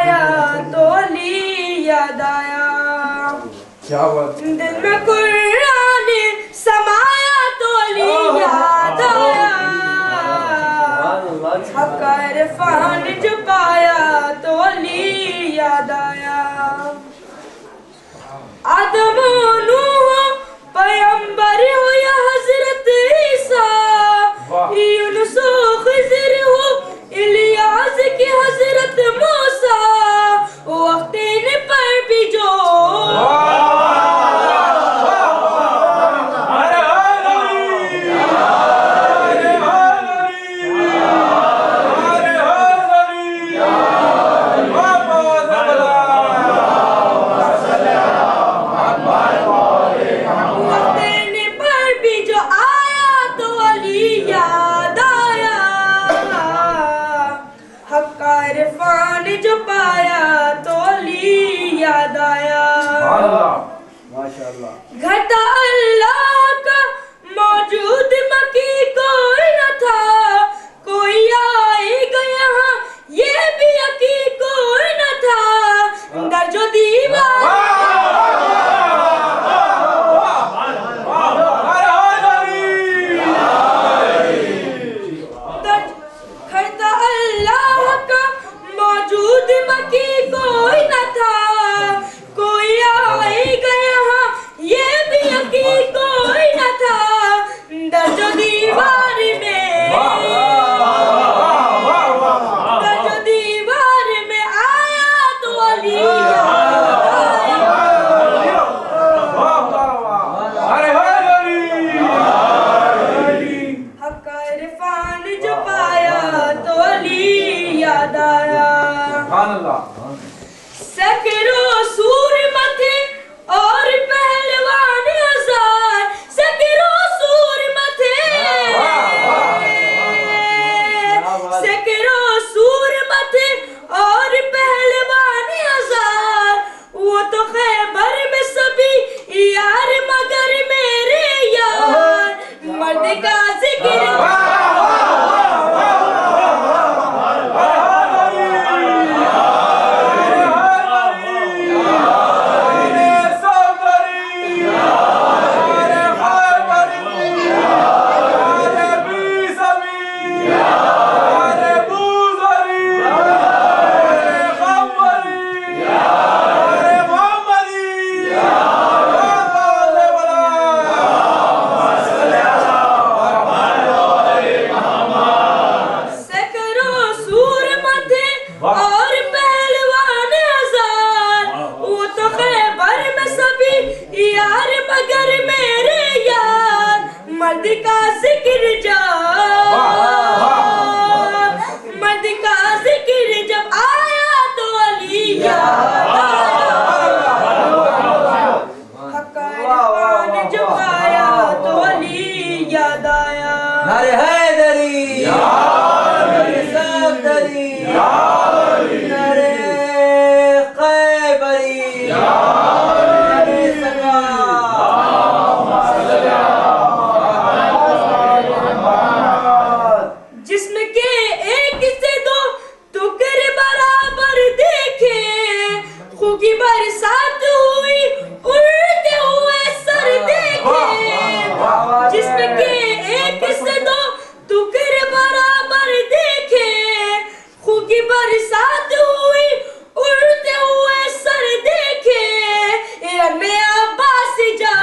پایا تو علی یاد آیا دل میں قرآن سمایا تو علی یاد آیا حق عرفان جو پایا تو علی یاد آیا آدم و نوح پیغمبر ہو یا حضرت عیسیٰ یونس و خضر ہو الیاس کی حضرت موسیٰ وقت ان پر بھی جو عرفان جو پایا تو علی یاد آیا گھر تھا اللہ کا موجود مکی کوئی نہ تھا کوئی آئے گا یہاں یہ بھی یقی کوئی نہ تھا در جو دیوار مکی کوئی نہ تھا کوئی آئے گا یہاں یہ بھی یقین کوئی نہ تھا در جو دیوار میں آیا تو علی حق عرفان جو پایا تو علی یاد آیا سکرو سور متھے اور پہلوان ہزار سکرو سور متھے سکرو سور متھے اور پہلوان ہزار وہ تو خیبر میں سبھی یار مگر میرے یار مرد کا ذکر یار مگر میرے یار مرد کا ذکر مرد کا ذکر جب آیا تو علی یاد حق عرفان جو پایا تو علی یاد آیا نعرہ حیدری نعرہ صفدری نعرہ خیبری جسم کے ایک سے دو ٹکڑے برابر دیکھے خون کی برسات ہوئی اڑتے ہوئے سر دیکھے جسم کے ایک سے دو ٹکڑے برابر دیکھے خون کی برسات ہوئی اڑتے ہوئے سر دیکھے ایران میں عباس جا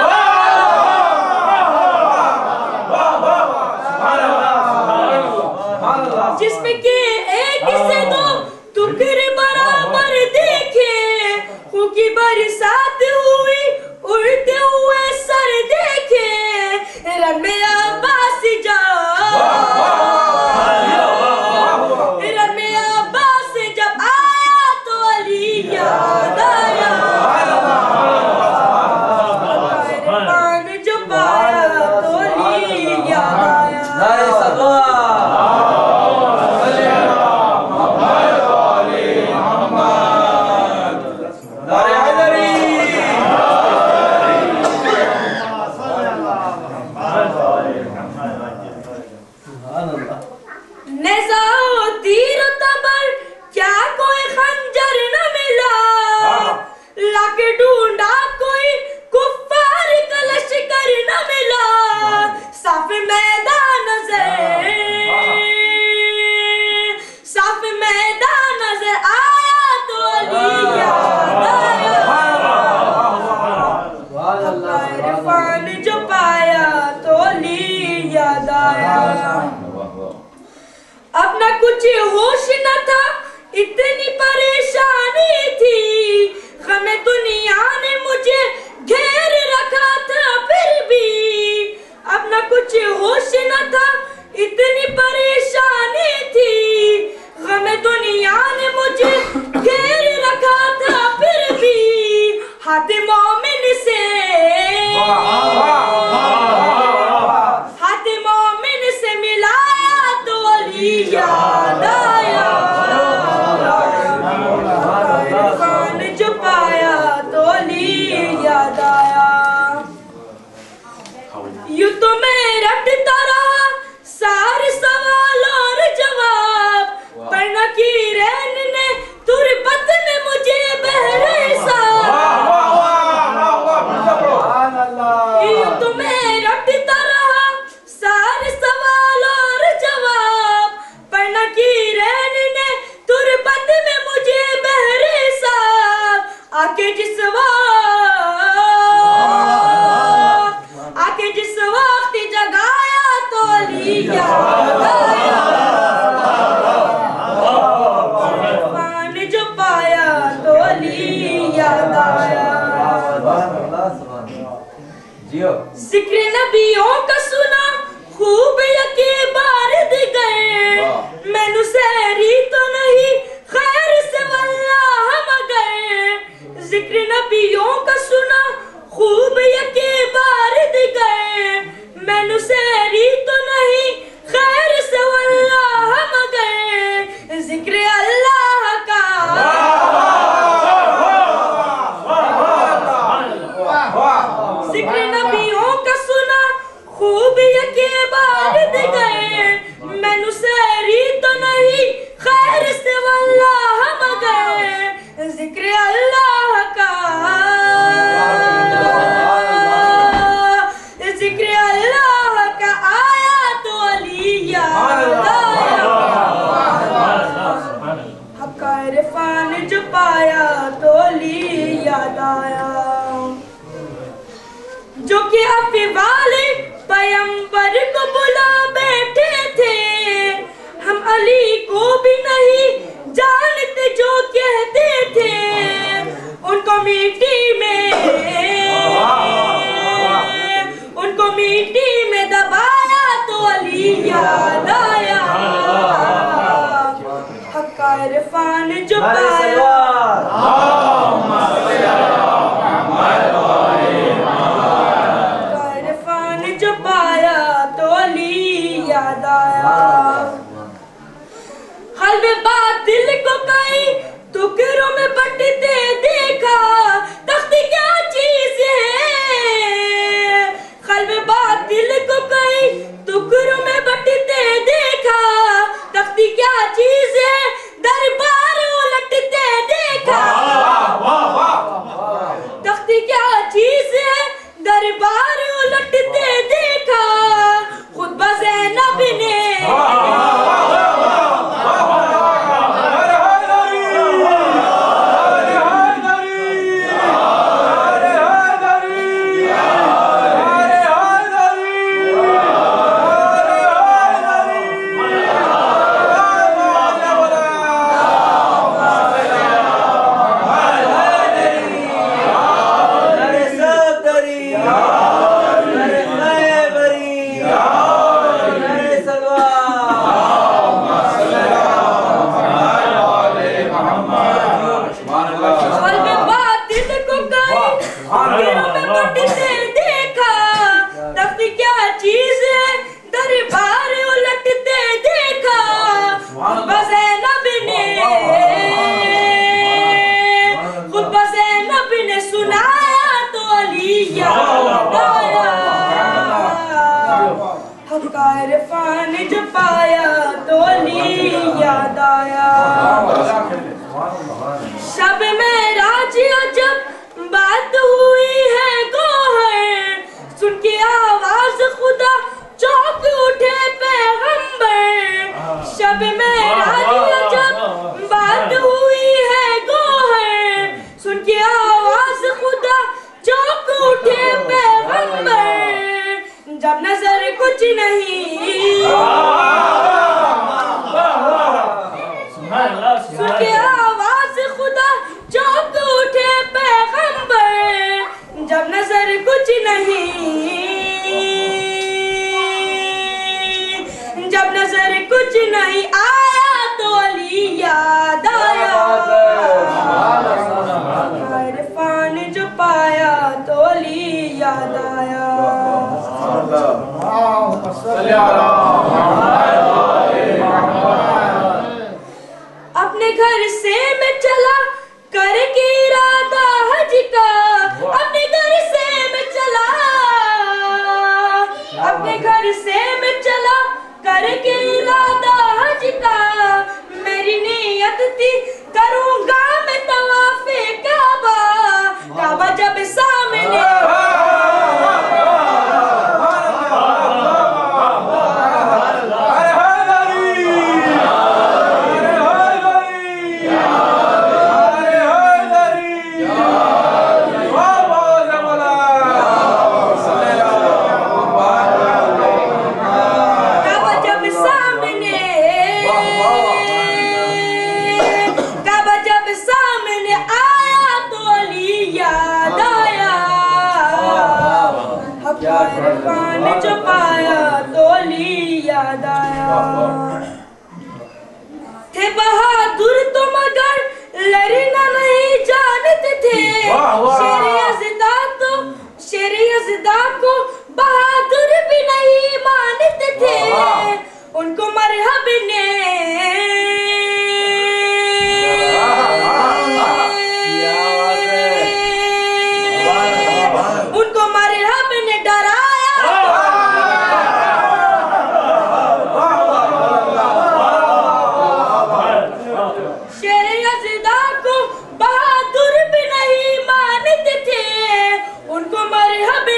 جسم کے ایک سے دو ٹکڑے برابر دیکھے خون کی برسات تو میں رٹتا رہا سارے سوال اور جواب، پر نکیرین نے تربت میں مجھے بہرے حساب۔ یوں تو میں رٹتا رہا سارے سوال اور جواب، پر نکیرین نے تربت میں مجھے بہرے حساب۔ آکے جس وقت جگایا تو علی یاد آیا، عرفان جو پایا تو علی یاد آیا۔ ذکر نبیوں کا سنا خوب یکی بار دیگر، میں نو سہری تو نہیں خیر سے واللہ مگر۔ ذکر نبیوں کا سنا خوب یکی بار دیگر، میں نو سہری تو نہیں خیر سے واللہ مگر۔ ذکر اللہ کا ذکر نبیوں کا سنا خوب یکی بار دیگر، میں نو سہری تو نہیں خیر سے واللہ مگر۔ ذکر اللہ کا ذکر اللہ کا آیا تو علی یاد آیا، حق کا عرفان جو پایا تو علی یاد آیا۔ جو کہ افی والے پیمبر کو بلا بیٹھے تھے، ہم علی کو بھی نہیں جانتے جو کہتے تھے، ان کو میٹی میں دبایا تو علی یاد آیا، حق کا عرفان جو پایا یاد آیا۔ قلب باطل کو کئی ٹکڑوں میں بٹتے دیکھا، تختی کیا چیز ہے؟ قلب باطل کو کئی ٹکڑوں میں بٹتے دیکھا، تختی کیا چیز ہے؟ دربار الٹتے دیکھا، تختی کیا چیز ہے؟ دربار الٹتے دیکھا، خطبہ زینب نے عرفان جو پایا تو علی یاد آیا۔ شب معراج جب بات ہوئی ہے گوہر، سن کے آواز خدا چونک اٹھے پیغمبر۔ شب معراج جب بات ہوئی ہے گوہر، سن کے آواز خدا چونک اٹھے پیغمبر۔ جب نظر کچھ نہیں سن کے آواز خدا چونک اٹھے پیغمبر۔ جب نظر کچھ نہیں جب نظر کچھ نہیں آیا تو علی یاد آیا، عرفان جو پایا تو لی یاد آیا تھے بہادر تو مگر لڑنا نہیں جانتے تھے شیر یزداں کو بہادر بھی نہیں مانتے تھے ان کو مرحب نے ڈرایا شیر یزداں کو بہادر بھی نہیں مانتے تھے ان کو مرحب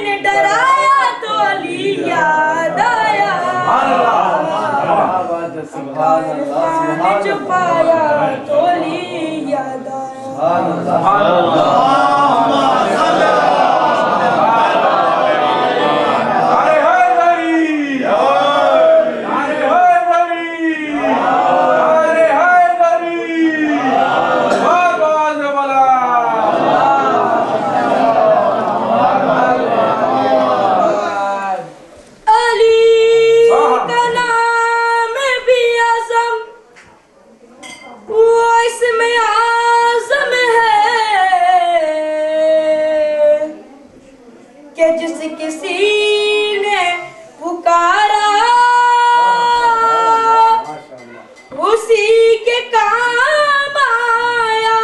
نے ڈرایا تو علی یاد آیا عرفان جو پایا تو علی یاد آیا جس کسی نے پکارا اسی کے کام آیا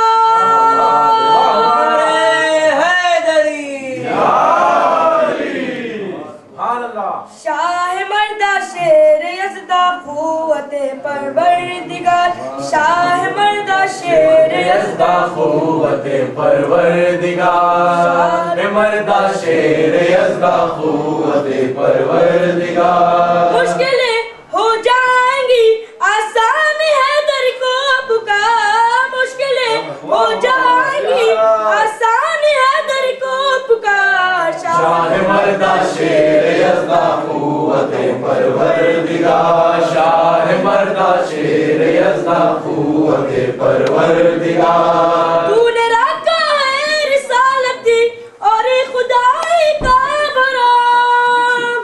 شاہ مردہ شیر یزداں قوت پروردگار شاہ مردہ شیر یزداں قوت پروردگار مردہ شیر یزداں قوت پروردگار مشکلیں ہو جائیں گی آسان ہے در کو پکار مشکلیں ہو جائیں گی آسان ہے در کو پکار شاہ مردہ شیر یزداں قوت پروردگار شاہ مردہ شیر یزداں قوت پروردگار تو نے رکھا ہے رسالت اور خدائی کا برام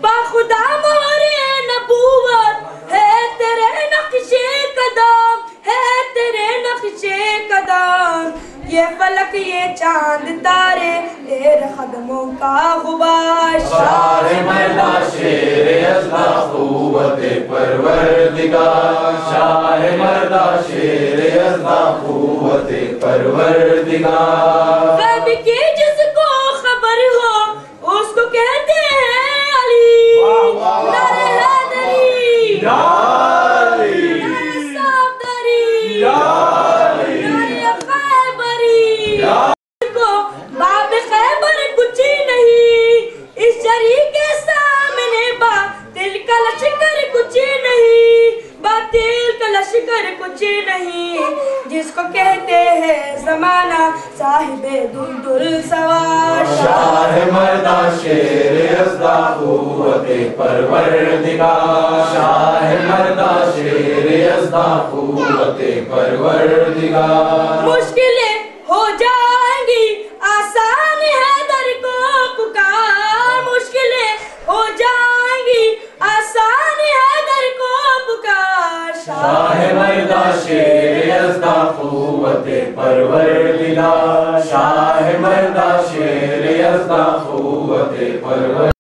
با خدا مہر نبوت ہے تیرے نقش قدم ہے تیرے نقش قدم یہ فلک یہ چاند تارے تیرے قدموں کا غبار شاہ مردہ شیر یزداں قوت پروردگار شاہ مردہ شیر یزداں قوت پروردگار غیب کی جس کو خبر ہو اس کو کہتے ہیں علی نعرہ حیدری نعرہ صفدری نعرہ خیبری کو باب خیبر کچھ نہیں اس جری کے سامنے باطل کا لشکر کچھ نہیں باطل کا لشکر کچھ نہیں جس کو کہتے ہیں زمانہ صاحب دلدل سوار شاہ مردہ شیر یزداں قوت پروردگار شاہ مردہ شیر یزداں قوت پروردگار مشکلیں ہو جائیں گی آسان ہے در کو پکار مشکلیں ہو جائیں گی آسان ہے در کو پکار شاہ مردہ شیر یزداں قوت پروردگار شاہ مردہ شیر یزداں قوت پروردگار